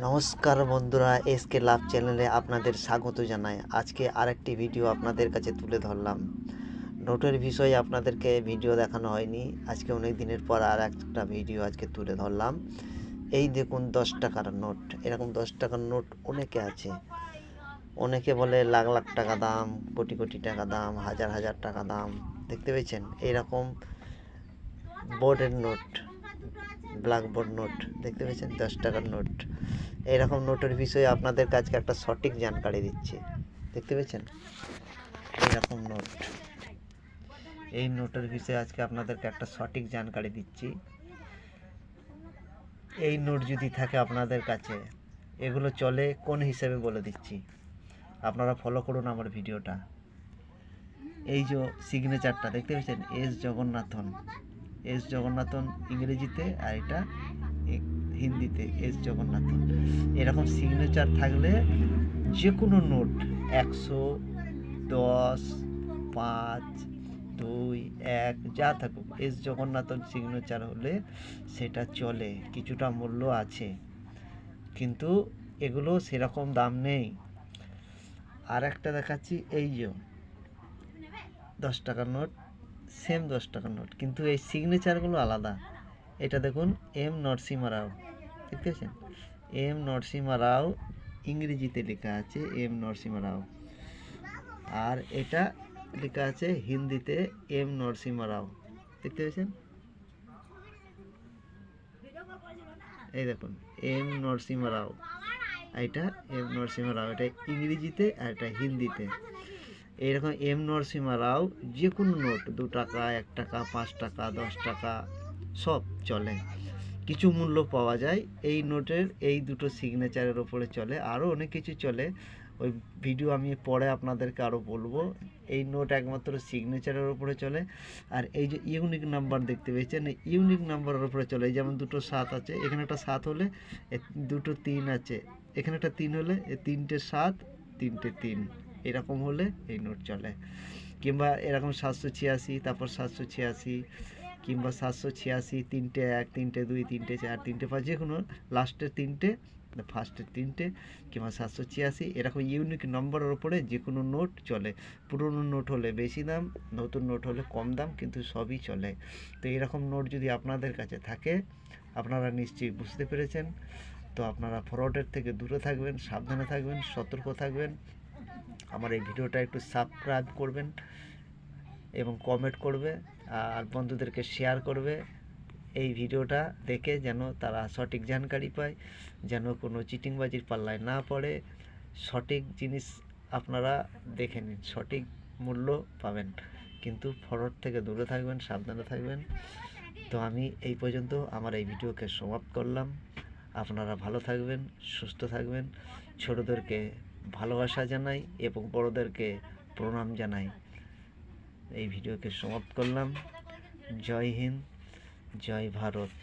নমস্কার বন্ধুরা, এসকে লাভ চ্যানেলে আপনাদের স্বাগত জানাই। আজকে আরেকটি ভিডিও আপনাদের কাছে তুলে ধরলাম। নোটের বিষয়ে আপনাদেরকে ভিডিও দেখানো হয়নি, আজকে অনেক দিনের পর আর একটা ভিডিও আজকে তুলে ধরলাম। এই দেখুন 10 টাকার নোট। এরকম 10 টাকার নোট অনেকে আছে, অনেকে বলে লাখ লাখ টাকা দাম, কোটি কোটি টাকা দাম, হাজার হাজার টাকা দাম। দেখতে পেয়েছেন এইরকম বোর্ডের নোট, ব্ল্যাকবোর্ড নোট দেখতে পেয়েছেন, 10 টাকার নোট। এইরকম নোটের বিষয়ে আপনাদের কাছে একটা সঠিক জানকারি দিচ্ছি। দেখতে পেয়েছেন এইরকম নোট, এই নোটের বিষয়ে আজকে আপনাদেরকে একটা সঠিক জানকারি দিচ্ছি। এই নোট যদি থাকে আপনাদের কাছে, এগুলো চলে কোন হিসাবে বলে দিচ্ছি, আপনারা ফলো করুন আমার ভিডিওটা। এই যে সিগনেচারটা দেখতে পেয়েছেন, এস জগন্নাথন, এস জগন্নাথন ইংরেজিতে, আর এটা হিন্দিতে এস জগন্নাথন। এরকম সিগনেচার থাকলে যে কোনো নোট 100, 10, 5, 2, 1 যা থাকুক, এস জগন্নাথন সিগনেচার হলে সেটা চলে, কিছুটা মূল্য আছে, কিন্তু এগুলো সেরকম দাম নেই। আর একটা দেখাচ্ছি, এই যে 10 টাকার নোট, সেম 10 টাকার নোট, কিন্তু এই সিগনেচারগুলো আলাদা। এটা দেখুন, এম নরসিমা রাও, দেখতে পাচ্ছেন, এম নরসিমা রাও ইংরেজিতে লেখা আছে, এম নরসিমা রাও, আর এটা লেখা আছে হিন্দিতে এম নরসিমা রাও, দেখতে পেয়েছেন। এই দেখুন এম নরসিমা রাও, এটা এম নরসিমা রাও, এটা ইংরেজিতে আর এটা হিন্দিতে। এইরকম এম নরসিমা রাও যে কোনো নোট, 2 টাকা, 1 টাকা, 5 টাকা, 10 টাকা সব চলে, কিছু মূল্য পাওয়া যায়। এই নোটের এই দুটো সিগনেচারের ওপরে চলে, আরও অনেক কিছু চলে, ওই ভিডিও আমি পরে আপনাদেরকে আরও বলবো। এই নোট একমাত্র সিগনেচারের ওপরে চলে। আর এই যে ইউনিক নাম্বার দেখতে পেয়েছেন, এই ইউনিক নাম্বারের উপরে চলে। এই যেমন দুটো 7 আছে, এখানে একটা 7 হলে দুটো 3 আছে, এখানে একটা 3 হলে 3টে 7, 3টে 3, এরকম হলে এই নোট চলে। কিংবা এরকম 786, তারপর 786, কিংবা 786, 3টে 1, 3টে 2, 3টে 4, 3টে 5, যে কোনো লাস্টের 3টে, ফার্স্টের 3টে, কিংবা 786, এরকম ইউনিক নম্বরের ওপরে যে কোনো নোট চলে। পুরনো নোট হলে বেশি দাম, নতুন নোট হলে কম দাম, কিন্তু সবই চলে। তো এরকম নোট যদি আপনাদের কাছে থাকে, আপনারা নিশ্চয়ই বুঝতে পেরেছেন। তো আপনারা ফ্রডের থেকে দূরে থাকবেন, সাবধানে থাকবেন, সতর্ক থাকবেন। আমার এই ভিডিওটা একটু সাবস্ক্রাইব করবেন এবং কমেন্ট করবে, আর বন্ধুদেরকে শেয়ার করবে এই ভিডিওটা দেখে, যেন তারা সঠিক জানকারি পায়, যেন কোনো চিটিংবাজির পাল্লায় না পড়ে। সঠিক জিনিস আপনারা দেখে নিন, সঠিক মূল্য পাবেন, কিন্তু ফ্রড থেকে দূরে থাকবেন, সাবধানে থাকবেন। তো আমি এই পর্যন্ত আমার এই ভিডিওকে সমাপ্ত করলাম। আপনারা ভালো থাকবেন, সুস্থ থাকবেন। ছোটদেরকে ভালোবাসা জানাই এবং বড়দেরকে প্রণাম জানাই। এই ভিডিওকে সমাপ্ত করলাম। জয় হিন্দ, জয় ভারত।